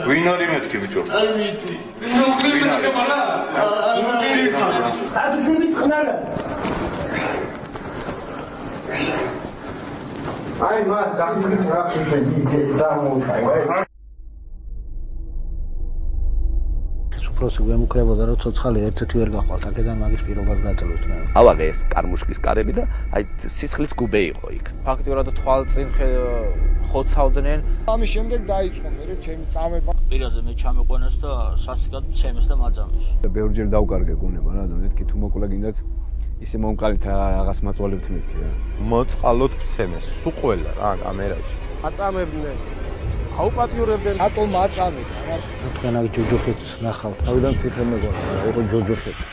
ვინ არის მეთქი ბიჭო? არ ვიცი. აი მას დაგიწყეთ რა შეიძლება დამოუკიდე. უბრალოდ ვემუქრებოდა რომ ცოცხალი ერთ-ერთი ვერ გაყვალთ აქედან მაგის პირობას გადაძლევთ მე. ავაღე ეს კარმუშკის კარები და აი სისხლის გუბე იყო იქ. ფაქტიურად თვალწინ ხოცავდნენ. ამის შემდეგ დაიწყო მე ჩემი წამება. პირადად მე ჩამიყვანეს და სასტიკად ცემეს და მაძამეს. ბევრჯერ დავკარგე გონება რა და მეთქი თუ მოკლა გინდათ ისე მომკალით რაღაც მაწვალებთ მეთქი რა. მოწყალოთ ცემეს სულ ყველა რა კამერაში. აწამებდნენ. აუპატიურებდნენ ატომ აწამებდა რა. თქვენ აქ ჯოჯოხეთს ნახავთ. თავიდან ციხე მეგონა იყო ჯოჯოხეთი.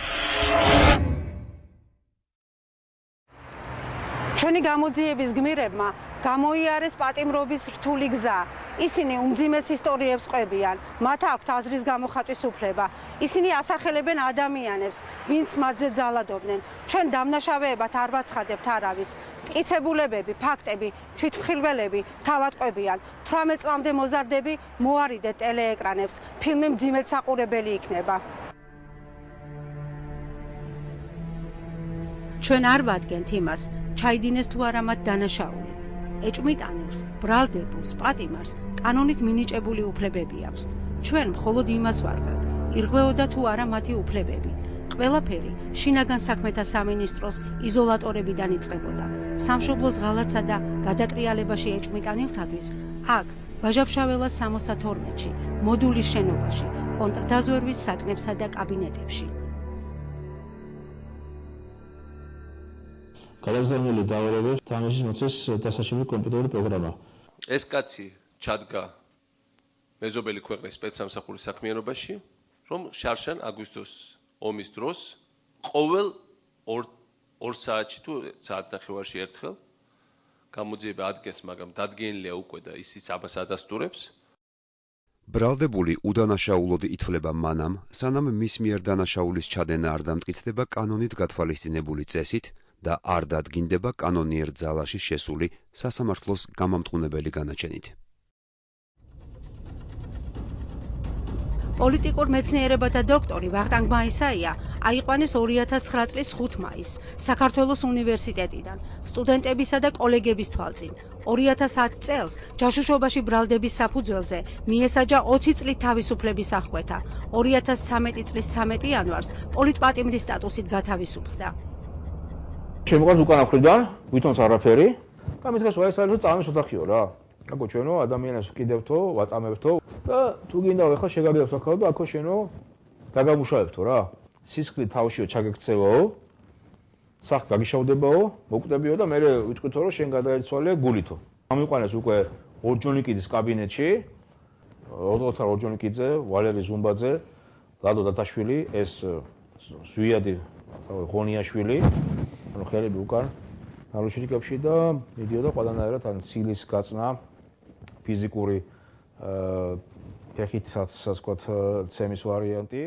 ჩვენი გამოძიების გმირებმა გამოიარეს პატიმრობის რთული გზა. ისინი უმძიმეს ისტორიებს ყვებიან, მათ აქვთ აზრის გამოხატვის უფლება. ისინი ასახელებენ ადამიანებს, ვინც მათზე ძალადობდნენ. ჩვენ დამნაშავეებად არ ვაცხადებთ არავის. მტკიცებულებები, ფაქტები, თვითმხილველები თავად ყვებიან. 18 წლამდე მოზარდები მოარიდეთ ტელეეკრანებს. ფილმი მძიმედ საყურებელი იქნება. ჩვენ არ ვადგენთ იმას, ჩაიდინეს თუ არა მათ დანაშაული. ეჭვმიტანილს, ბრალდებულს, პატიმარს კანონით მინიჭებული უფლებები აქვს. ჩვენ მხოლოდ იმას ვარგავთ, ირღვეოდა თუ არა მათი უფლებები. ყველაფერი შინაგან საქმეთა სამინისტროს იზოლატორებიდან იწყებოდა. სამშობლოს ღალატსა და გადატრიალებაში ეჭვმიტანილთათვის აქ ვაჟა-ფშაველას 72-ში, მოდულის შენობაში, კონტრდაზვერვის საკნებსა და კაბინეტებში. გადაგზავნილი დავალებებს თამაშის მოცეს დასაშვები კომპიუტერული პროგრამა. ეს კაცი ჩადგა მეზობელი ქვეყნის სპეცსამსახურის საქმიანობაში, რომ შარშან აგვისტოს ომის დროს ყოველ 2 საათში თუ საათ ნახევარში ერთხელ გამოძიება ადგენს, მაგრამ დადგენილია უკვე და ისიც ამას ადასტურებს. ბრალდებული უდანაშაულოდ ითვლება მანამ, სანამ მის მიერ დანაშაულის ჩადენა არ დამტკიცდება კანონით გათვალისწინებული წესით და არ დადგინდება კანონიერ ძალაში შესული სასამართლოს გამამტყუნებელი განაჩენით. პოლიტიკურ მეცნიერებათა დოქტორი ვახტანგ მაისაია აიყვანეს 2009 წლის 5 მაისს საქართველოს უნივერსიტეტიდან სტუდენტებისა და კოლეგების თვალწინ. 2010 წელს ჯაშუშობაში ბრალდების საფუძველზე მიესაჯა 20 წლით თავისუფლების აღკვეთა. 2013 წლის 13 იანვარს პოლიტპატიმრის სტატუსით გათავისუფლდა. შემოყარს უკანა მხრიდან, ვითომც არაფერი. და მითხეს ვაისალიო წამის ოთახიო რა. აკო ჩვენო ადამიანებს ვკიდებთო, ვაწამებთო და თუ გინდა ახლა შეგაგებთ ახლა და აკო შენო დაგამუშავებთო რა. სისხლი თავშიო ჩაგექცევაო. სახ გაგიშავდებაო, მოკვდებიო და მე ვიტყვითო რომ შენ გადაერცვალე გულითო. ამიყვანეს უკვე ორჯონიკიძის კაბინეტში. ოთარ ორჯონიკიძე, ვალერი ზუმბაძე, ლადო დათაშვილი, ეს ზვიადი ღონიაშვილი, ანუ ხელები უკან ნალოშრიკებში და მიდიოდა ყველანაირად ან ცილის გაწნა, ფიზიკური ფეხითაც ვთქვათ ცემის ვარიანტი.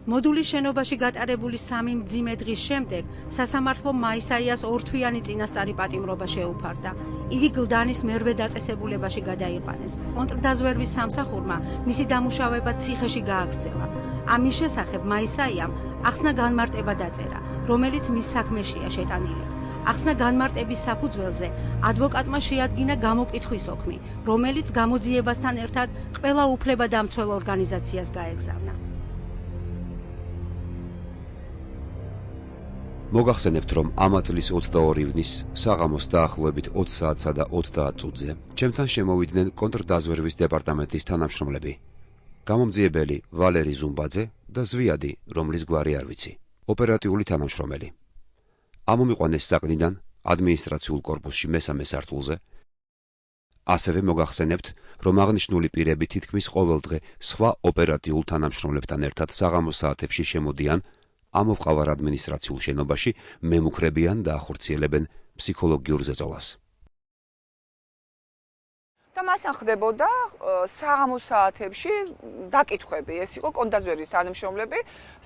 მოდულის შენობაში გატარებული 3 მძიმე დღის შემდეგ სასამართლომ მაისაიას ორთვიანი წინასწარი პატიმრობა შეუფარდა. იგი გლდანის მერვე დაწესებულებაში გადაიყვანეს. კონტრდაზვერვის სამსახურმა მისი დამუშავება ციხეში გააგრძელა. ამის შესახებ მაისაიამ ახსნა განმარტება დაწერა, რომელიც მის საქმეშია შეტანილი. ახსნა განმარტების საფუძველზე ადვოკატმა შეადგინა გამოკითხვის ოქმი, რომელიც გამოძიებასთან ერთად ყველა უფლებადამცველ ორგანიზაციას გაეგზავნა. მოგახსენებთ, რომ ამა წლის 22 ივნის საღამოს დაახლოებით 20 საათსა და 30 წუთზე ჩემთან შემოვიდნენ კონტრდაზვერვის დეპარტამენტის თანამშრომლები. გამომძიებელი ვალერი ზუმბაძე და ზვიადი, რომლის გვარი არ ვიცი, ოპერატიული თანამშრომელი. ამომიყვანეს საყდიდან ადმინისტრაციულ კორპუსში მესამე სართულზე. ასევე მოგახსენებთ, რომ აღნიშნული პირები თითქმის ყოველ დღე სხვა ოპერატიულ თანამშრომლებთან ერთად საღამოს საათებში შემოდიან ამოვყავარ ადმინისტრაციულ შენობაში, მემუქრებიან და ახორციელებენ ფსიქოლოგიურ ზეწოლას. და მასთან ხდებოდა საღამოს საათებში დაკითხვები. ეს იყო კონდაზვერის თანამშრომლები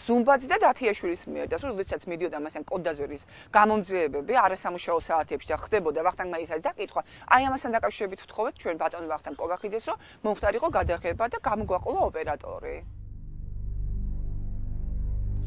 ზუმბაძე და დათიაშვილის მიერ. და როდესაც მიდიოდა მასთან კონდაზვერის გამომძიებები არასამუშაო საათებში და ხდებოდა ვახტანგ მაისაიას დაკითხვა, აი ამასთან დაკავშირებით ვთხოვეთ ჩვენ ბატონ ვახტანგ კობახიძეს, რომ მომხდარიყო გადაღება და გამოგვაყოლა ოპერატორი.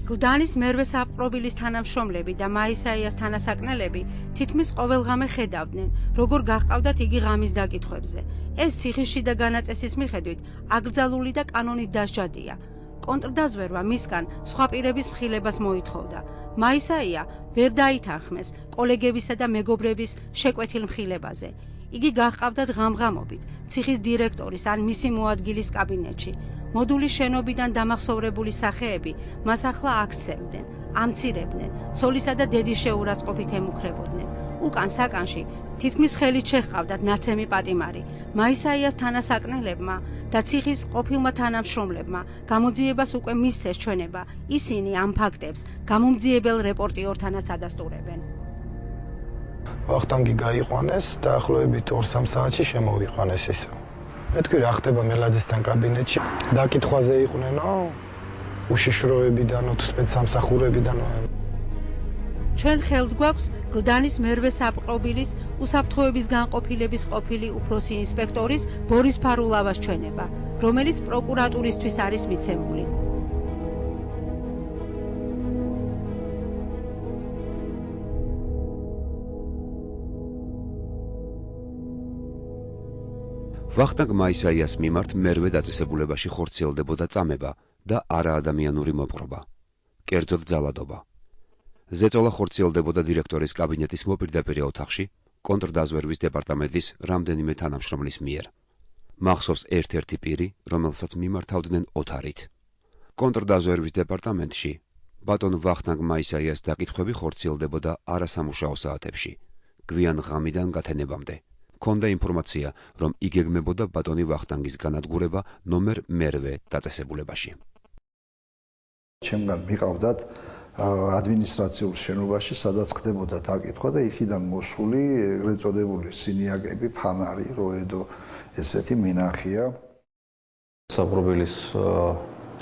გლდანის მერვე საპყრობილის თანამშრომლები და მაისაიას თანასაკნელები თითქმის ყოველღამე ხედავდნენ, როგორ გაჰყავდათ იგი ღამის დაკითხვებზე. ეს ციხის შიდა განაწესის მიხედვით აკრძალული და კანონით დასჯადია. კონტრდაზვერვა მისგან სხვა პირების მხილებას მოითხოვდა. მაისაია ვერ დაითანხმეს კოლეგებისა და მეგობრების შეკვეთილ მხილებაზე. იგი გაჰყავდათ ღამღამობით ციხის დირექტორის ან მისი მოადგილის კაბინეტში. მოდულის შენობიდან დამახსოვრებული სახეები მას ახლა აქცევდნენ, ამცირებდნენ, ცოლისა და დედის შეურაცხყოფით ემუქრებოდნენ. უკან საკანში თითქმის ხელით შეჰყავდათ ნაცემი პატიმარი. მაისაიას თანასაკნელებმა და ციხის ყოფილმა თანამშრომლებმა გამოძიებას უკვე მისცეს ჩვენება. ისინი ამ ფაქტებს გამომძიებელ რეპორტიორთანაც ადასტურებენ. ვახტანგი გაიყვანეს დაახლოებით 2-3 საათში შემოვიყვანეს ისე. მე თქვი რა ხდება მელაძესთან კაბინეტში დაკითხვაზე იყვნენო უშიშროებიდან თუ სპეცსამსახურებიდან ჩვენ ხელთ გვაქვს გლდანის მერვე საპყრობილის უსაფრთხოების განყოფილების ყოფილი უფროსი ინსპექტორის ბორის ფარულავას ჩვენება, რომელიც პროკურატურისთვის არის მიცემული. ვახტანგ მაისაიას მიმართ მერვე დაწესებულებაში ხორციელდებოდა წამება და არაადამიანური მოპყრობა, კერძოდ ძალადობა. ზეწოლა ხორციელდებოდა დირექტორის კაბინეტის მოპირდაპირე ოთახში, კონტრდაზვერვის დეპარტამენტის რამდენიმე თანამშრომლის მიერ. მახსოვს ერთ-ერთი პირი, რომელსაც მიმართავდნენ ოთარით. კონტრდაზვერვის დეპარტამენტში ბატონ ვახტანგ მაისაიას დაკითხვები ხორციელდებოდა არასამუშაო საათებში, გვიან ღამიდან გათენებამდე. ქონდა ინფორმაცია, რომ იგეგმებოდა ბატონი ვახტანგის განადგურება ნომერ მერვე დაწესებულებაში. ჩემგან მიყავდათ ადმინისტრაციულ შენობაში, სადაც ხდებოდა დაკითხვა და იქიდან მოსული ეგრეთ წოდებული სინიაგები, ფანარი, როედო ესეთი მინახია. საპყრობილის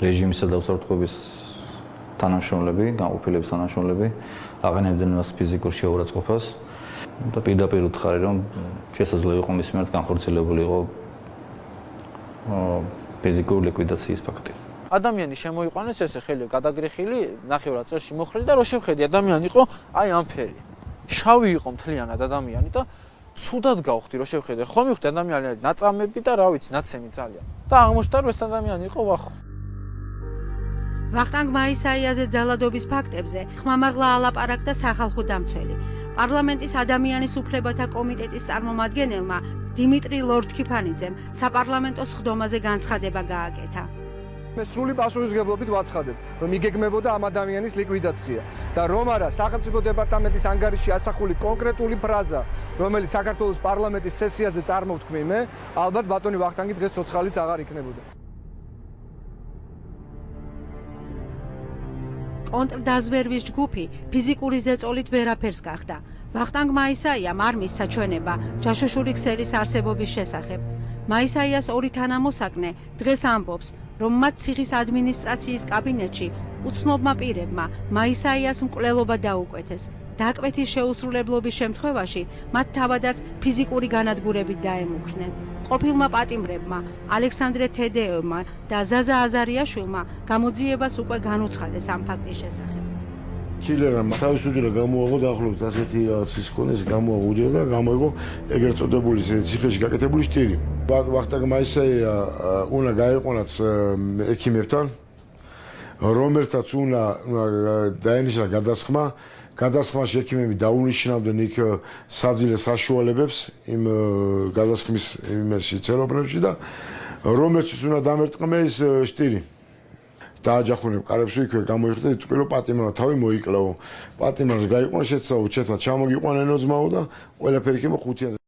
რეჟიმისა და უსაფრთხოების თანამშრომლები, განყოფილების თანამშრომლები აყენებდნენ მას ფიზიკურ შეურაცხყოფას. და პირდაპირ უთხარი, რომ შესაძლოა იყო მის მიმართ განხორციელებული იყო ფიზიკური ლიკვიდაციის ფაქტი. ადამიანი შემოიყვანეს ესე ხელი გადაგრეხილი, ნახევრად წელში მოხრილი და რო შევხედი ადამიანი იყო აი ამფერი. შავი იყო მთლიანად ადამიანი და ცუდად გავხდი რო შევხედე. ხო მივხვდი ადამიანი ნაწამები და რა ვიცი, ნაცემი ძალიან. და აღმოჩნდა რომ ეს ადამიანი იყო ვახო. ვახტანგ მაისაიაზე ძალადობის ფაქტებზე ხმამაღლა ალაპარაკდა სახალხო დამცველი. პარლამენტის ადამიანის უფლებათა კომიტეტის წარმომადგენელმა დიმიტრი ლორთქიფანიძემ საპარლამენტო სხდომაზე განცხადება გააკეთა. მე სრული პასუხისმგებლობით ვაცხადებ, რომ იგეგმებოდა ამ ადამიანის ლიკვიდაცია და რომ არა სახელმწიფო დეპარტამენტის ანგარიშში ასახული კონკრეტული ფრაზა, რომელიც საქართველოს პარლამენტის სესიაზე წარმოვთქვი მე, ალბათ ბატონი ვახტანგი დღეს ცოცხალიც აღარ იქნებოდა. კონტრდაზვერვის ჯგუფი ფიზიკური ზეწოლით ვერაფერს გახდა. ვახტანგ მაისაიამ არ მისცა ჩვენება ჯაშუშური ქსელის არსებობის შესახებ. მაისაიას ორი თანამოსაკნე დღეს ამბობს, რომ მათ ციხის ადმინისტრაციის კაბინეტში უცნობმა პირებმა მაისაიას მკვლელობა დაუკვეთეს. დაკვეთის შეუსრულებლობის შემთხვევაში მათ თავადაც ფიზიკური განადგურებით დაემუქრნენ. ყოფილმა პატიმრებმა, ალექსანდრე თედეევმა და ზაზა აზარიაშვილმა გამოძიებას უკვე განუცხადეს ამ ფაქტის შესახებ. კილერამ თავის უჯრა გამოაღო დაახლოებით ასეთი რაღაცის ქონეს, გამოაღო უჯრა და გამოიღო ეგრეთ წოდებული ციხეში გაკეთებული შტირი. ვახტანგ მაისაია უნდა გაიყვანაც ექიმებთან, რომელთაც უნდა დაენიშნა გადასხმა. გადასხმაში ექიმები დაუნიშნავდნენ იქ საძილე საშუალებებს იმ გადასხმის იმაში ცეროპნებში და რომელშიც უნდა დამერტყმე ის შტირი. დააჯახუნებ კარებს იქ გამოიხდა თვითონ პატიმარმა თავი მოიკლაო. პატიმარს გაიყვანა შეცდაო ჩეთლა ჩამოგიყვანენო ძმაო და ყველაფერი იქნება ხუთიანზე.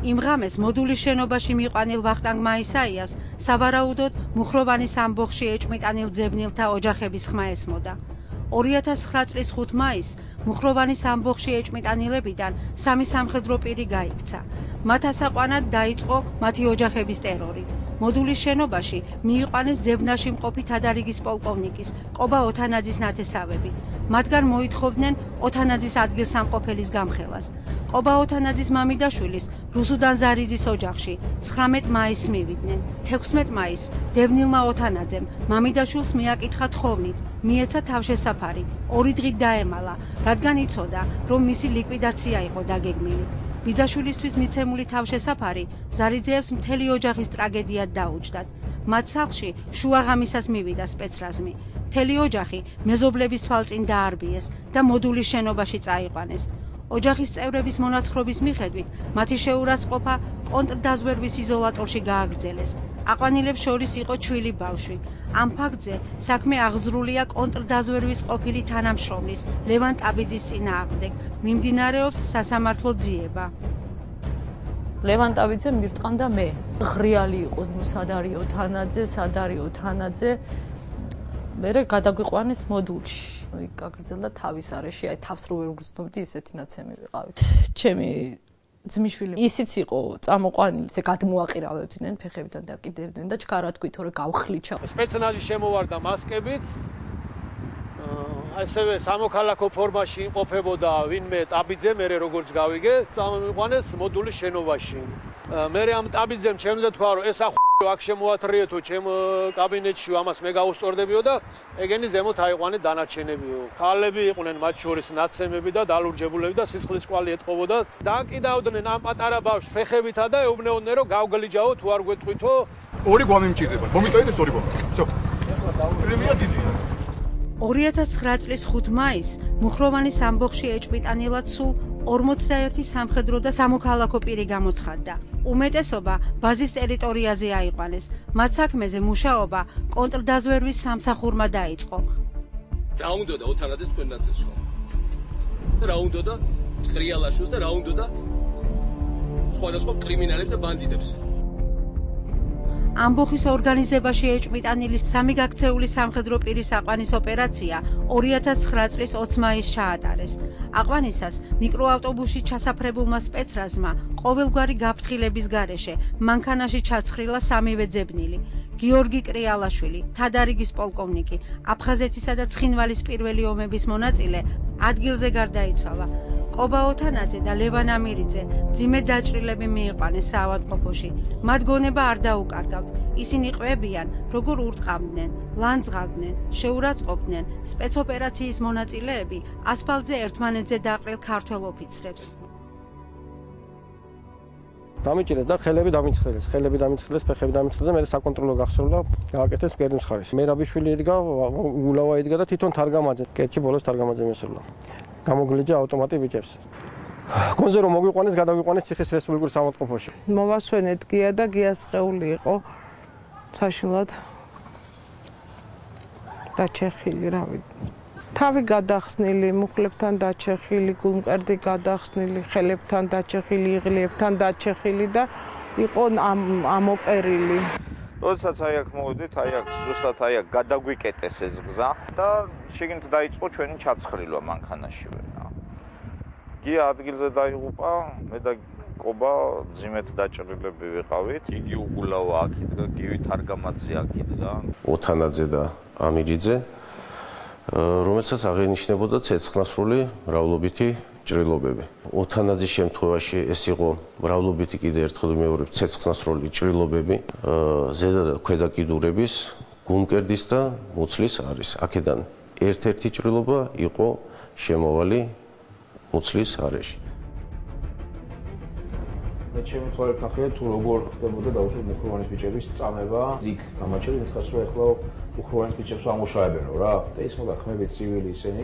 იმ ღამეს მოდულის შენობაში მიყვანილ ვახტანგ მაისაიას სავარაუდოდ მუხროვანის ამბოხში ეჭმიტანილ ძებნილთა ოჯახების ხმა ესმოდა. 2009 წლის 5 მაისს მუხროვანის ამბოხში ეჭმიტანილებიდან 3 სამხედრო პირი გაიქცა. მათ ასაყვანად დაიწყო მათი ოჯახების ტერორი. მოდულის შენობაში მიიყვანეს ძებნაში მყოფი თადარიგის პოლკოვნიკის კობა ოთანაძის ნათესავები. მათგან მოითხოვდნენ ოთანაძის ადგილსამყოფელის გამხელას. კობა ოთანაძის მამიდაშვილის რუსუდან ზარიზის ოჯახში 19 მაისს მივიდნენ. 16 მაისს დევნილმა ოთანაძემ მამიდაშვილს მიაკითხა თხოვნით, მიეცა თავშესაფარი, 2 დღით დაემალა, რადგან იცოდა, რომ მისი ლიკვიდაცია იყო დაგეგმილი. ბიძაშვილისთვის მიცემული თავშესაფარი ზარიძეებს მთელი ოჯახის ტრაგედიად დაუჯდათ. მათ სახლში შუაღამისას მივიდა სპეცრაზმი. მთელი ოჯახი მეზობლების თვალწინ დაარბიეს და მოდულის შენობაში წაიყვანეს. ოჯახის წევრების მონათხრობის მიხედვით მათი შეურაცხყოფა კონტრდაზვერვის იზოლატორში გააგრძელეს. აყვანილებს შორის იყო ჩვილი ბავშვი. ამ ფაქტზე საქმე აღზრულია კონტრდაზვერვის ყოფილი თანამშრომლის ლევან ტაბიძის წინააღმდეგ. მიმდინარეობს სასამართლო ძიება. ლევან ტაბიძე მირტყანდა მე. ღრიალი იყო სად არის ოთანაძე. მერე გადაგვიყვანეს მოდულში. იქ გაგრძელდა თავის არეში, აი თავს რო ვერ უგრძნობდი, ისეთი ნაცემი ვიყავით. ჩემი ძმისშვილი ისიც იყო წამოყვანილი, ესე გადმოაყირავებდნენ, ფეხებიდან დაკიდებდნენ და ჩქარად გვითო რომ გავხლიჩა. სპეცნაზი შემოვარდა მასკებით. ასევე სამოქალაქო ფორმაში იმყოფებოდა ვინმე ტაბიძე, მე როგორც გავიგე, წამოიყვანეს მოდულის შენობაში. მე ამ ტაბიძემ ჩემზე თქვა რომ ეს აქ შემოათრიეთო ჩემ კაბინეტში, ამას მე გაუსწორდებიო და ეგენი ზემოთ აიყვანე დანარჩენებიო. ქალები იყვნენ მათ შორის ნაცემები და დალურჯებულები და სისხლის კვალი ეტყობოდათ. დააკიდავდნენ ამ პატარა ბავშვს ფეხებითა და ეუბნეოდნენ რომ გავგლიჯაო თუ არ გვეტყვითო. 2 გვამი მჭირდება. მომიტოვეთ 2 გვამი. всё. პრემია დიდი. 2009 წლის 5 მაისს მუხროვანის ამბოხში ეჭვიტანილად სულ 41 სამხედრო და სამოქალაქო პირი გამოცხადდა. უმეტესობა ბაზის ტერიტორიაზე აიყვანეს. მათ საქმეზე მუშაობა კონტრდაზვერვის სამსახურმა დაიწყო. რა უნდოდა ოთანაძეს თქვენ ნაწილში ხო? რა უნდოდა წრიალაშვილს და რა უნდოდა სხვადასხვა კრიმინალებს და ბანდიტებს? ამბოხის ორგანიზებაში ეჭვმიტანილი 3 გაქცეული სამხედრო პირის აყვანის ოპერაცია 2009 წლის 20 მაისს ჩაატარეს. აყვანისას მიკროავტობუსში ჩასაფრებულმა სპეცრაზმა ყოველგვარი გაფრთხილების გარეშე მანქანაში ჩაცხრილა 3-ვე ძებნილი. გიორგი კრიალაშვილი, თადარიგის პოლკოვნიკი, აფხაზეთისა და ცხინვალის პირველი ომების მონაწილე ადგილზე გარდაიცვალა. კობა ოთანაძე და ლევან ამირიძე მძიმე დაჭრილები მიიყვანეს საავადმყოფოში. მათ გონება არ დაუკარგავთ. ისინი ყვებიან, როგორ ურტყამდნენ, ლანძღავდნენ, შეურაცხყოფდნენ სპეცოპერაციის მონაწილეები ასფალტზე ერთმანეთზე დაყრილ ქართველ ოფიცრებს. დამიჭირეს და ხელები დამიცხრილეს, ფეხები დამიცხრილეს და მე საკონტროლო გახსოვდა, გააკეთეს მკერდის მხარეს. მერაბიშვილი იდგა, გულავა იდგა და თვითონ თარგამაძე, კეთჭი ბოლოს თარგამაძე მესურლა. გამოგლიჯა ავტომატი ბიჭებს. კონზე რომ მოგვიყვანეს, გადაგვიყვანეს ციხის რესპუბლიკურ სამოწყოფოში. მოვასვენეთ გია და გიას სხეული იყო საშინლად დაჩეხილი, რა ვიცი. თავი გადახსნილი, მუხლებთან დაჩეხილი, გულმყერდი გადახსნილი, ხელებთან დაჩეხილი, იღლიებთან დაჩეხილი და იყო ამოპერილი. როდესაც აი აქ მოვედით, აი აქ ზუსტად აი აქ გადაგვიკეტეს ეს გზა და შიგნით დაიწყო ჩვენი ჩაცხრილვა მანქანაშივე. გია ადგილზე დაიღუპა, მე და კობა ძიმეთ დაჭრილები ვიყავით. იგი უგულავა აქ იდგა, გივი თარგამაძე აქ იდგა. ოთანაძე და ამირიძე, რომელსაც აღენიშნებოდა ცეცხლსრული მრავლობითი ჭრილობები. ოთანაძის შემთხვევაში ეს იყო მრავლობითი, კიდე ერთხელ ვიმეორებ, ცეცხლსრული ჭრილობები, ზედა და ქვედა კიდურების, გულმკერდის და მუცლის არის. აქედან ერთ-ერთი ჭრილობა იყო შემოვალი მუცლის არეში. მე ჩემი თვალით ნახე თუ როგორ ხდებოდა დაუშვათ მუხროვანის ბიჭების წამება. იქ გამაჩერდი მითხას რომ ეხლა მუხროვანის ბიჭებს ამუშავებენო რა. და ის მოდა ხმები ცივილი ისინი.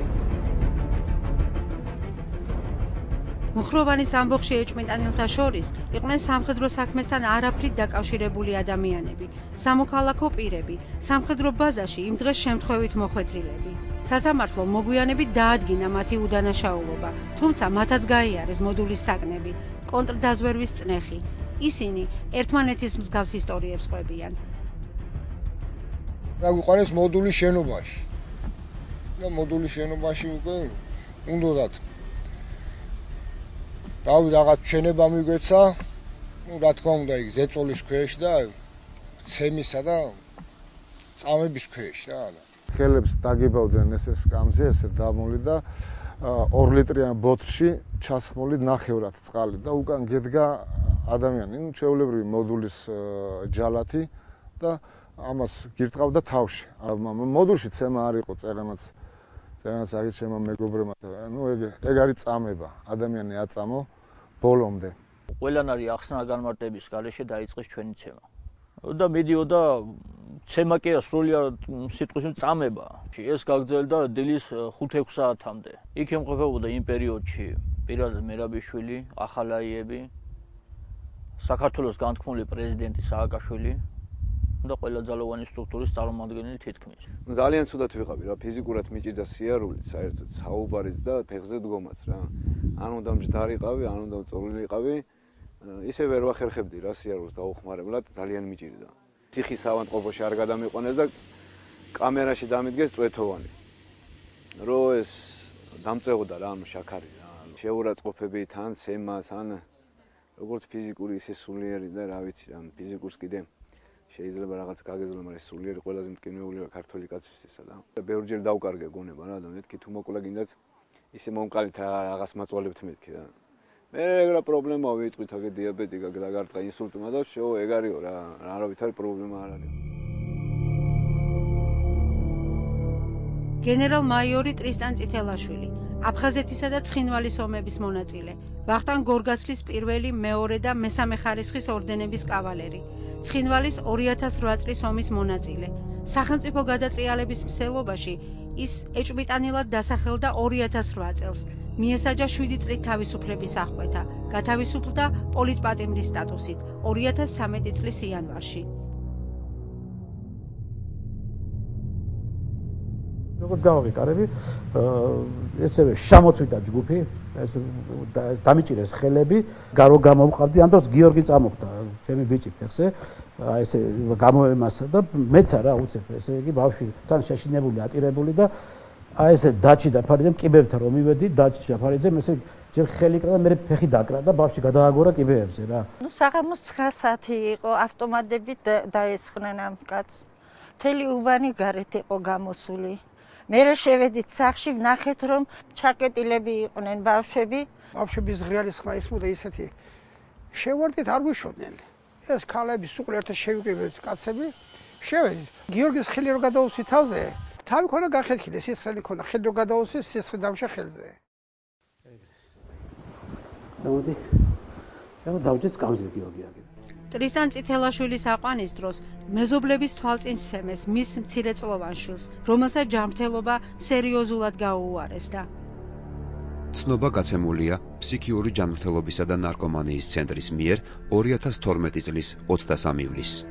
მუხროვანის ამბოხში ეჭვმიტანილთა შორის იყვნენ სამხედრო საქმესთან არაფრით დაკავშირებული ადამიანები, სამოქალაქო პირები, სამხედრო ბაზაში იმ დღეს შემთხვევით მოხვედრილები. სასამართლო მოგვიანებით დაადგინა მათი უდანაშაულობა, თუმცა მათაც გაიარეს მოდულის საკნები, კონტრდაზვერვის წნეხი. ისინი ერთმანეთის მსგავს ისტორიებს ყვებიან. გაგვიყვანეს მოდულის შენობაში. და მოდულის შენობაში უკვე უნდათ რავი რაღაც ჩვენება მიგვეცა, რა თქმა უნდა, იქ ზეწოლის ქვეშ და ცემისა და წამების ქვეშ რა. ხელებს დაგებავდნენ ესე სკამზე, ესე დამული და 2 ლიტრიან ბოთლში ჩასხმული ნახევრად წყალი და უკან გედგა ადამიანი, ჩვეულებრივი მოდულის ჯალათი და ამას გირტყავდა თავში. მოდულში ცემა არ იყო წერანაც აგით შემა მეგობრებმა. ეგ არის წამება, ადამიანი აწამო ბოლომდე. ყველანაირი ახსნა განმარტების გარეშე დაიწყეს ჩვენი ცემა. და მიდიოდა ცემა კი სრულიად სიტყვის წამება. ეს გაგრძელდა დილის 5-6 საათამდე. იქ ემყოფებოდა იმ პერიოდში პირადად მერაბიშვილი, ახალაიები, საქართველოს განთქმული პრეზიდენტი სააკაშვილი და ყველა ძალოვანი სტრუქტურის წარმომადგენელი თითქმის. ძალიან ცუდად ვიყავი რა, ფიზიკურად მიჭირდა სიარულით, საერთოდ საუბარიც და ფეხზე დგომაც რა. ან უნდა მჯდარიყავი, ან უნდა წოლილიყავი. ისე ვერ ვახერხებდი რა სიარულს დაუხმარებლად, ძალიან მიჭირდა. ციხის ავადმყოფოში არ გადამიყვანეს და კამერაში დამიდგეს წვეთოვანი. რო ეს დამწეღოდა რა, ანუ შაქარი რა, შეურაცხყოფებით, ან ცემას, ან როგორც ფიზიკური ისე სულიერი და რა ვიცი, ან ფიზიკურს კიდე შეიძლება რაღაც გაგეზრო, მაგრამ სულიერი ყველაზე მტკივნეულია ქართული კაცისისა და ბევრჯერ დავკარგე გონება რა, და მეთქი თუ მოკლა გინდათ ისე მომკალით რაღაც მაწვალებთ მეთქი რა. მე ეგრა პრობლემა ვიტყვით, აგე დიაბეტი გაგარტყა ინსულტმა და შეო ეგ არისო რა, არავით არის პრობლემა არ არის. გენერალ-მაიორი ტრისტან წითელაშვილი, აფხაზეთისა და ცხინვალის ომების მონაწილე, ვახტანგ გორგასლის პირველი, მეორე და მესამე ხარისხის ორდენების კავალერი, ცხინვალის 2008 წლის ომის მონაწილე. სახელმწიფო გადატრიალების მსვლელობაში ის ეჭვმიტანილად დასახელდა 2008 წელს. მიესაჯა 7 წლით თავისუფლების აღკვეთა, გათავისუფლდა პოლიტპატიმრის სტატუსით 2013 წლის იანვარში. როგორც გავაკეთე, ესევე შემოწვიდა ჯგუფი, ეს დამიჭირეს ხელები, გარო გამოვყავდი, ამ დროს გიორგი წამოხდა, ჩემი ბიჭი ფეხზე, აი ესე გამოემასა და მეცა რა უცებ, ესე იგი ბავშვი თან შეშინებული, ატირებული და აი ესე დაჩი დაფარიძე კიბებთან რომ მივედი, დაჩი დაფარიძე, ესე ჯერ ხელი კრა და მე ფეხი დაკრა და ბავშვი გადააგორა კიბეებზე რა. ნუ საღამოს 9 საათი იყო, ავტომატებით დაესხნენ ამ კაცს. მთელი უბანი გარეთ იყო გამოსული. მე შევედით სახლში, ვნახეთ რომ ჩაკეტილები იყვნენ ბავშვები. ბავშვების ღრიალი ხმა ისმოდა ისეთი. შევარდით არ გვიშოდნენ. ეს ქალები სულ ერთად შევიკრიბეთ კაცები. შევედით. გიორგის ხელი რო გადაუსვი თავზე. თავი ქონა გახეთქილე, სისხლი ქონა, ხელი რო გადაუსვი, სისხლი დამშა ხელზე. მოდი. რა დავჭეთ კამზე გიორგია. ტრისტან წითელაშვილის აყვანის დროს მეზობლების თვალწინსცემეს მის მცირეწლოვან შვილს, რომელსაც ჯანმრთელობა სერიოზულად გაუუარესდა. ცნობა გაცემულია ფსიქიური ჯანმრთელობისა და ნარკომანიის ცენტრის მიერ 2012 წლის 23 ივლისს.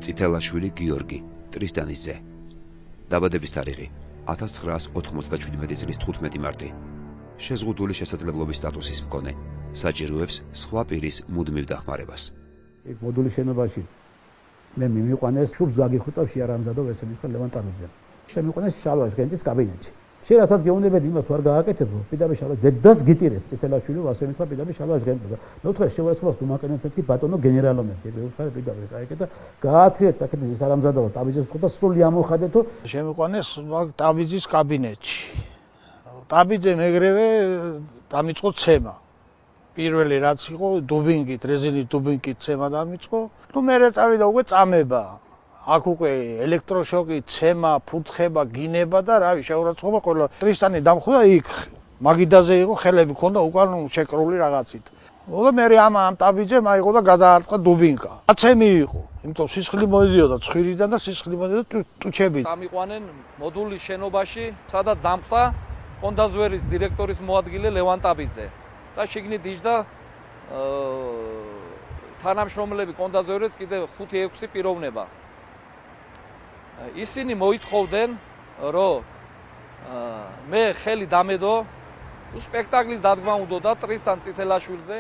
წითელაშვილი გიორგი, ტრისტანის ძე. დაბადების თარიღი 1997 წლის 15 მარტი. შეზღუდული შესაძლებლობის სტატუსის მქონე, საჭიროებს სხვა პირის მუდმივ დახმარებას. იქ მოდულის შენობაში მე მიმიყვანეს შუბს გაგიხუტავ შეარამზადო ესე მითხრა ლევან ტაბიძემ. შემიყვანეს შალვა ჟგენტის კაბინეტში. შენ რასაც გეუბნებოდი იმას თუ არ გააკეთებო, პირდაპირ შალვა დედას გიტირებს წითელაშვილი ასე მითხრა პირდაპირ შალვა ჟგენტს და ნოთხე შევასრულოს თუ მაკენეთ მეთქი ბატონო გენერალო მეთქი მითხრა პირდაპირ გააკეთა გაათრიეთ აქეთ ის არამზადო ტაბიძეს ხუთა სრული ამოხადეთო შემიყვანეს ტაბიძის კაბინეტში. ტაბიძემ ეგრევე დამიწყო ცემა. პირველი რაც იყო დუბინგით, რეზინის დუბინგით ცემა დამიწყო. ნუ მე წავიდა უკვე წამება. აქ უკვე ელექტროშოკი, ცემა, ფუთხება, გინება და რავი, შეურაცხყოფა ყველა. ტრისტანი დამხვდა იქ. მაგიდაზე იყო, ხელები ქონდა უკან შეკრული რაღაცით. და მე ამ ტაბიძემ აიღო და გადაარტყა დუბინკა. აცემი იყო. იმიტომ სისხლი მოდიოდა ცხვირიდან და სისხლი მოდიოდა ტუჩებით. ამიყვანენ მოდულის შენობაში, სადაც დამხვდა კონდაზვერის დირექტორის მოადგილე ლევან ტაბიძე და შიგნით იჯდა თანამშრომლები კონდაზვერეს კიდე 5-6 პიროვნება. ისინი მოითხოვდნენ, რომ მე ხელი დამედო სპექტაკლის დადგმა უნდა და ტრისთან წითელაშვილზე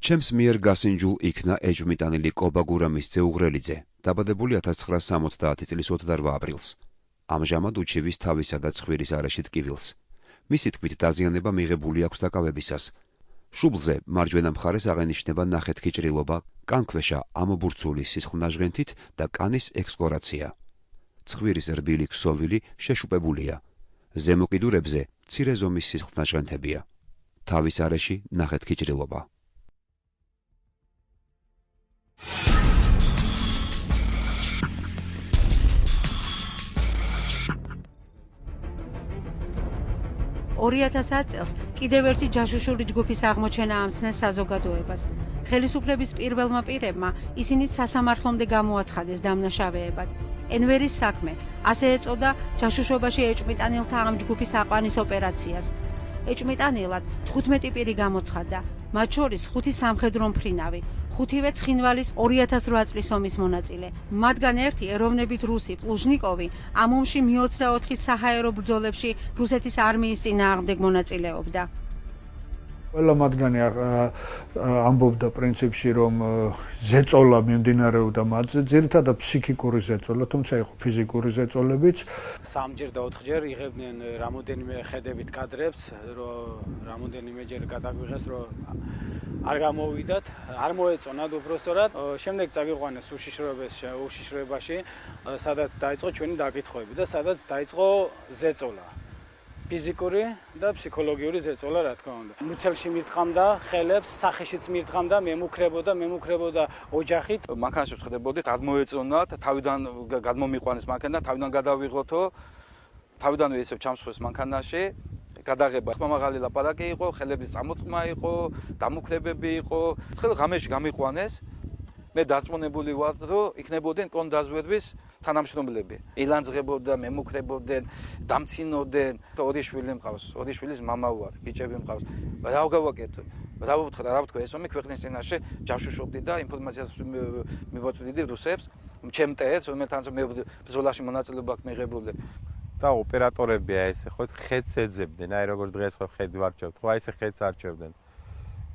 ჩემს მიერ გასინჯულ იქნა ეჭვმიტანილი კობა გურამისძე უღრელიძე, დაბადებული 1970 წლის 28 აპრილს. ამჟამად უჩივის თავისა და ცხვირის არეში ტკივილს. მისი თქმით დაზიანება მიღებული აქვს დაკავებისას. შუბლზე მარჯვენა მხარეს აღენიშნება ნახეთქი ჭრილობა, კანქვეშა ამობურცული სისხლნაჟღენთით და კანის ექსკორაცია. ცხვირის რბილი ქსოვილი შეშუპებულია. ზემო კიდურებზე მცირე ზომის სისხლნაჟღენთებია. თავის არეში ნახეთქი ჭრილობა. წელს კიდევ ერთი ჯაშუშური ჯგუფის აღმოჩენა ამცნეს საზოგადოებას. ხელისუფლების პირველმა პირებმა ისინი სასამართლომდე გამოაცხადეს დამნაშავეებად. ენვერის საქმე ასე ეწოდა ჯაშუშობაში ეჭვმიტანილთა ამ ჯგუფის აყვანის ოპერაციას. ეჭვმიტანილად 15 პირი გამოცხადდა, მათ შორის 5 სამხედრო მფრინავი, 5-ვე ცხინვალის 2008 წლის ომის მონაწილე. მათგან ერთი ეროვნებით რუსი პლუჟნიკოვი ამ ომში მი-24 საჰაერო ბრძოლებში რუსეთის არმიის წინააღმდეგ მონაწილეობდა. ყველა მათგანი ამბობდა პრინციპში, რომ ზეწოლა მიმდინარეობდა მათზე, ძირითადად ფსიქიკური ზეწოლა, თუმცა იყო ფიზიკური ზეწოლებიც. 3-ჯერ და 4-ჯერ იღებდნენ რამოდენიმე ხედებით კადრებს, რომ რამოდენიმეჯერ გადაგვიღეს, რომ არ გამოვიდათ, არ მოეწონათ უბრალოდ. შემდეგ წაგიყვანეს უშიშროებაში, სადაც დაიწყო ჩვენი დაკითხვები და სადაც დაიწყო ზეწოლა. ფიზიკური და ფსიქოლოგიური ზეწოლა, რა თქმა უნდა. მუცელში მირთხამდა ხელებს, სახეშიც მირთხამდა, მემუქრებოდა ოჯახით. მანქანაში ვხდებოდით, არ მოეწონათ, თავიდან გადმომიყვანეს მანქანა, თავიდან გადავიღოთო, თავიდანვე ისევ ჩამსხვეს მანქანაში. გადაღება ხმამაღალი ლაპარაკი იყო, ხელების წამოწყმა იყო, დამუქრებები იყო. ხელ ღამეში გამიყვანეს. მე დარწმუნებული ვარ, რომ იქნებოდნენ კონდაზვერვის თანამშრომლები. ილანძღებოდნენ, მემუქრებოდნენ, დამცინოდნენ. ორი შვილი მყავს, ორი შვილის მამა ვარ, ბიჭები მყავს. რა გავაკეთო? რა ვთქვა, ეს ომი ქვეყნის წინაშე ჯაშუშობდი და ინფორმაციას მივაწვდიდი რუსებს, ჩემტეებს, რომელთანაც მე ბრძოლაში მონაწილეობა აქვს მიღებული. და ოპერატორებია ესე ხო ხედს ეძებდნენ, აი როგორც დღეს ხო ხედი ვარჩევთ, ხო აი ესე ხედს არჩევდნენ.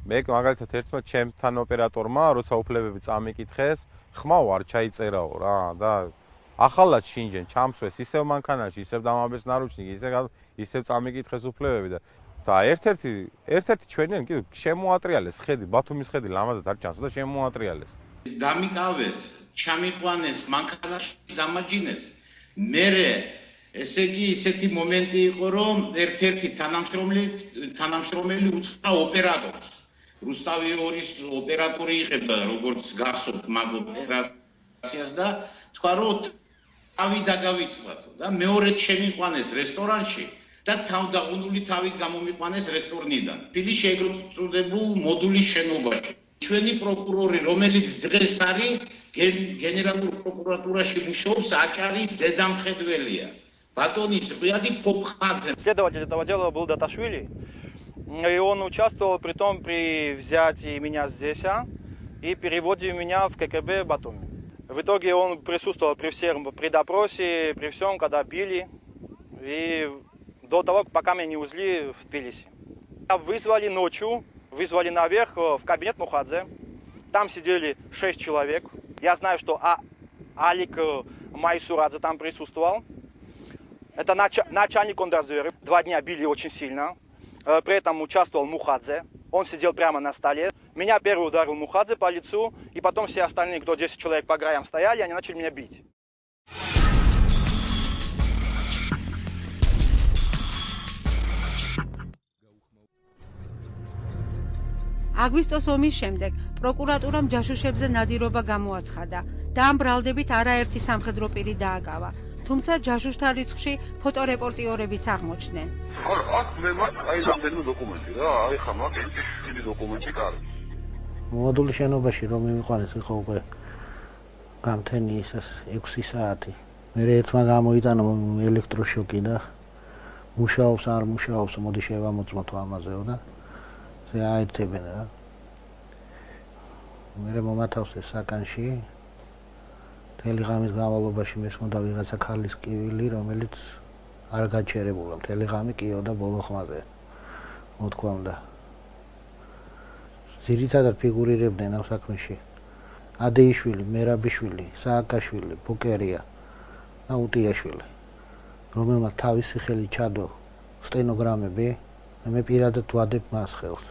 მე მაგალითად ერთმა ჩემთან ოპერატორმა, როცა უფლებები წამიკითხეს, ხმაო არ ჩაიწერაო რა და ახალად შინჯენ, ჩამსვეს ისევ მანქანაში, ისევ დამაბეს ნარუჩნიკი, ისევ წამიკითხეს უფლებები და ერთ-ერთი ჩვენიდან კიდევ შემოატრიალეს ხედი, ბათუმის ხედი ლამაზად არ ჩანს და შემოატრიალეს. დამიკავეს, ჩამიყვანეს მანქანაში, დამაჯინეს. მერე ესე იგი ისეთი მომენტი იყო, რომ ერთ-ერთი თანამშრომელი უთხრა ოპერატორს. რუსტავი 2-ის ოპერატორი იღებდა როგორც გახსოვთ მაგ ოპერაციას და თქვა რომ თავი დაგავიწყდათო და მეორედ შემიყვანეს რესტორანში და თავდაღუნული თავით გამომიყვანეს რესტორნიდან. ფილი შეგრძულებულ მოდულის შენობაში. ჩვენი პროკურორი, რომელიც დღეს არის გენერალურ პროკურატურაში მუშაობს, აჭარის ზედამხედველია. Батони Згуяди Попхадзе. Следователь этого дела был Даташвили. И он участвовал при взятии меня здесь и переводе меня в КГБ Батуми. В итоге он присутствовал при допросе, при всем, когда били. И до того, пока меня не увезли в Тбилиси. Вызвали ночью, вызвали наверх в кабинет Мухадзе. Там сидели 6 человек. Я знаю, что Алик Майсурадзе там присутствовал. Это начальник Кондазверы. 2 дня били очень сильно. При этом участвовал Мухадзе. Он сидел прямо на столе. Меня первый ударил Мухадзе по лицу. И потом все остальные, кто 10 человек по краям стояли, они начали меня бить. აგვისტოს ომის შემდეგ პროკურატურამ ჯაშუშებზე ნადირობა გამოაცხადა და ამ ბრალდებით არაერთი სამხედრო პირი დააკავა. თუმცა ჯაშუშთა რიცხვში ფოტორეპორტიორებიც აღმოჩნდნენ. აქ მე მაგ აი რამდენიმე დოკუმენტი რა, აი ხა მაგ დიდი დოკუმენტი კარი. მოდულის შენობაში რომ მივიყვანეს იყო უკვე გამთენი ისეს 6 საათი. მე ერთმა გამოიტანა ელექტროშოკი და მუშაობს არ მუშაობს, მოდი შევამოწმოთ ამაზეო და ზე აერთებენ რა. მე მომათავსეს საკანში. მთელი ღამის განმავლობაში მესმოდა ვიღაცა ქალის კივილი, რომელიც არ გაჩერებულა მთელი ღამე კიო და ბოლო ხმაზე მოთქვა უნდა ძირითადად ფიგურირებდნენ ამ საქმეში ადეიშვილი, მერაბიშვილი, სააკაშვილი, ბუკერია და უტიაშვილი რომელმაც თავისი ხელი ჩადო სტენოგრამები და მე პირადად ვადებ მას ხელს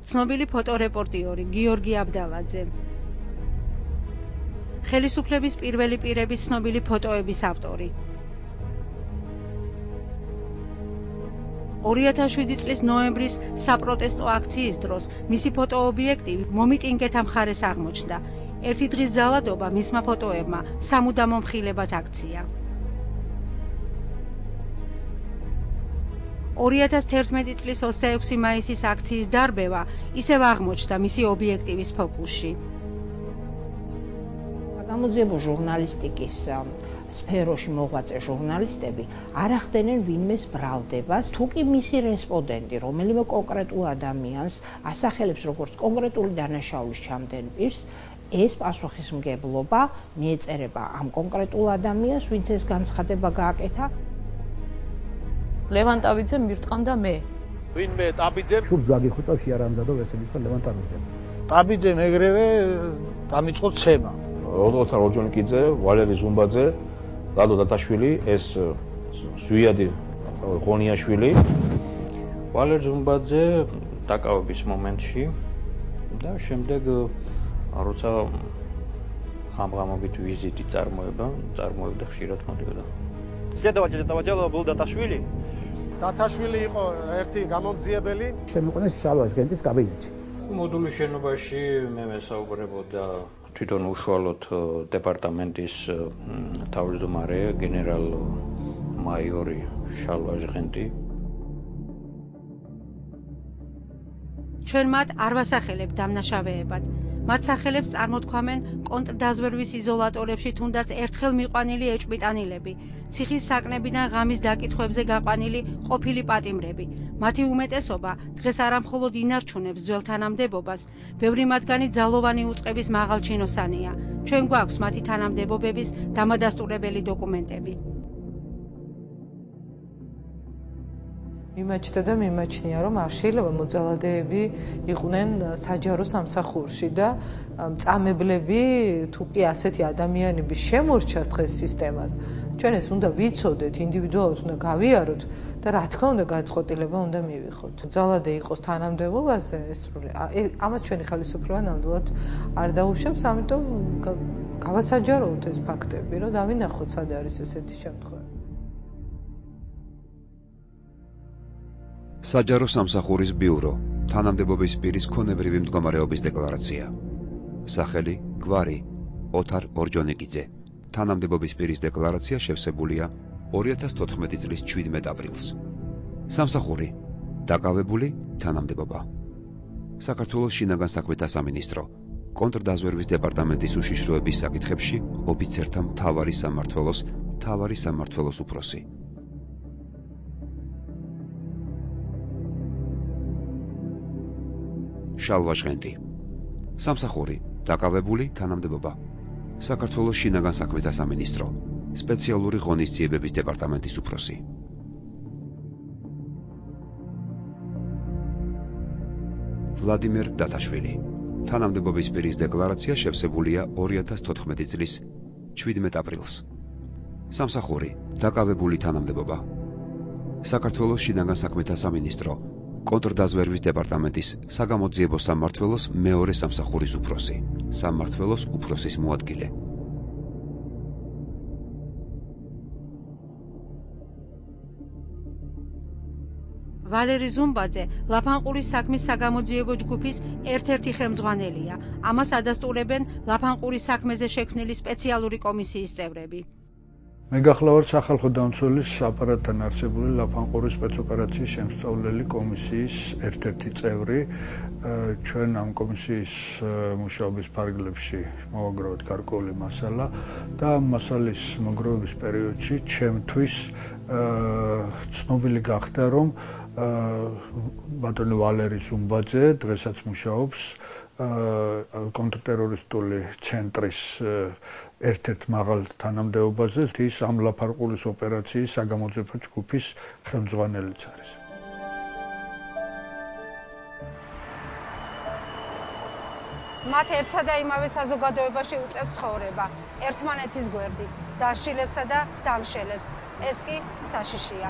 ცნობილი ფოტორეპორტიორი გიორგი აბდალაძე ხელისუფლების პირველი პირების ცნობილი ფოტოების ავტორი 2007 წლის ნოემბრის საპროტესტო აქციის დროს მისი ფოტოობიექტივი მომიტინგეთა მხარეს აღმოჩნდა. ერთი დღის ძალადობა მისმა ფოტოებმა სამუდამო მხილებად აქცია. 2011 წლის 26 მაისის აქციის დარბევა ისევ აღმოჩნდა მისი ობიექტივის ფოკუსში. გამოძიებო ჟურნალისტიკის სფეროში მოღვაწე ჟურნალისტები არ ახდენენ ვინმეს ბრალდებას, თუ კი მისი რესპონდენტი, რომელიმე კონკრეტულ ადამიანს ასახელებს როგორც კონკრეტული დანაშაულის ჩამდენ პირს, ეს პასუხისმგებლობა მიეწერება ამ კონკრეტულ ადამიანს, ვინც ეს განცხადება გააკეთა. ლევან ტაბიძემ მირტყამდა მე. ვინმე ტაბიძემ შუბს გაგიხუტა შეარამზადო ესები ხო ლევან ტაბიძემ. ტაბიძემ ეგრევე დამიწყო ცემა. ოთარ ორჯონიკიძე, ვალერი ზუმბაძე, ლადო დათაშვილი, ეს ზვიადი ღონიაშვილი. ვალერ ზუმბაძე დაკავების მომენტში და შემდეგ როცა ხამღამობით ვიზიტი წარმოებდა ხშირად მოდიოდა. Следователь был Даташвили. დათაშვილი იყო ერთი გამომძიებელი. შემიყვანეს შალვაშგენტის კაბინეტში. მოდულის შენობაში მე მესაუბრებოდა თვითონ უშუალოდ დეპარტამენტის თავმჯდომარე გენერალ-მაიორი შალვაშგენტი. ჩვენ მათ არ ვასახელებთ დამნაშავეებად. მათ სახელებს წარმოთქვამენ კონტრდაზვერვის იზოლატორებში თუნდაც ერთხელ მიყვანილი ეჭვმიტანილები, ციხის საკნებიდან ღამის დაკითხვებზე გაყვანილი ყოფილი პატიმრები. მათი უმეტესობა დღეს არამხოლოდ ინარჩუნებს ძველ თანამდებობას, ბევრი მათგანი ძალოვანი უწყების მაღალჩინოსანია. ჩვენ გვაქვს მათი თანამდებობების დამადასტურებელი დოკუმენტები. მიმაჩნდა და მიმაჩნია, რომ არ შეიძლება მოძალადეები იყვნენ საჯარო სამსახურში და მწამებლები თუ კი ასეთი ადამიანების შემორჩას დღეს სისტემას, ჩვენ ეს უნდა ვიცოდეთ, ინდივიდუალურად უნდა გავიაროთ და რა თქმა უნდა გაწყოტილება უნდა მივიღოთ. მოძალადე იყოს თანამდებობაზე, ამას ჩვენი ხელისუფლება ნამდვილად არ დაუშვებს, ამიტომ გავასაჯაროოთ ეს ფაქტები, რომ დავინახოთ სად არის ესეთი შემთხვევა. საჯარო სამსახურის ბიურო, თანამდებობის პირის ქონებრივი მდგომარეობის დეკლარაცია. სახელი, გვარი, ოთარ ორჯონიკიძე. თანამდებობის პირის დეკლარაცია შევსებულია 2014 წლის 17 აპრილს. სამსახური, დაკავებული თანამდებობა. საქართველოს შინაგან საქმეთა სამინისტრო, კონტრდაზვერვის დეპარტამენტის უშიშროების საკითხებში ოფიცერთა მთავარი სამმართველოს უფროსი. შალვაშგენტი. სამსახური, დაკავებული თანამდებობა. საქართველოს შინაგან საქმეთა სამინისტრო, სპეციალური ღონისძიებების დეპარტამენტის უფროსი. ვლადიმერ დათაშვილი. თანამდებობის პირის დეკლარაცია შევსებულია 2014 წლის 17 აპრილს. სამსახური, დაკავებული თანამდებობა. საქართველოს შინაგან საქმეთა სამინისტრო, კონტრდაზვერვის დეპარტამენტის საგამოძიებო სამმართველოს მეორე სამსახურის უფროსი, სამმართველოს უფროსის მოადგილე. ვალერი ზუმბაძე ლაფანყურის საქმის საგამოძიებო ჯგუფის ერთ-ერთი ხელმძღვანელია. ამას ადასტურებენ ლაფანყურის საქმეზე შექმნილი სპეციალური კომისიის წევრები. მე გახლავართ სახალხო დამცველის აპარატთან არსებული ლაფანყურის სპეცოპერაციის შემსწავლელი კომისიის ერთ-ერთი წევრი. ჩვენ ამ კომისიის მუშაობის ფარგლებში მოვაგროვეთ გარკვეული მასალა და ამ მასალის მოგროვების პერიოდში ჩემთვის ცნობილი გახდა, რომ ბატონი ვალერი ზუმბაძე დღესაც მუშაობს კონტრტერორისტული ცენტრის ერთ-ერთ მაღალ თანამდებობაზე ის ამ ლაფარყულის ოპერაციის საგამოძიებო ჯგუფის ხელმძღვანელიც არის. მათ ერთსა და იმავე საზოგადოებაში უწევთ ცხოვრება, ერთმანეთის გვერდით, დასჯილებსა და დამშელებს. ეს კი საშიშია.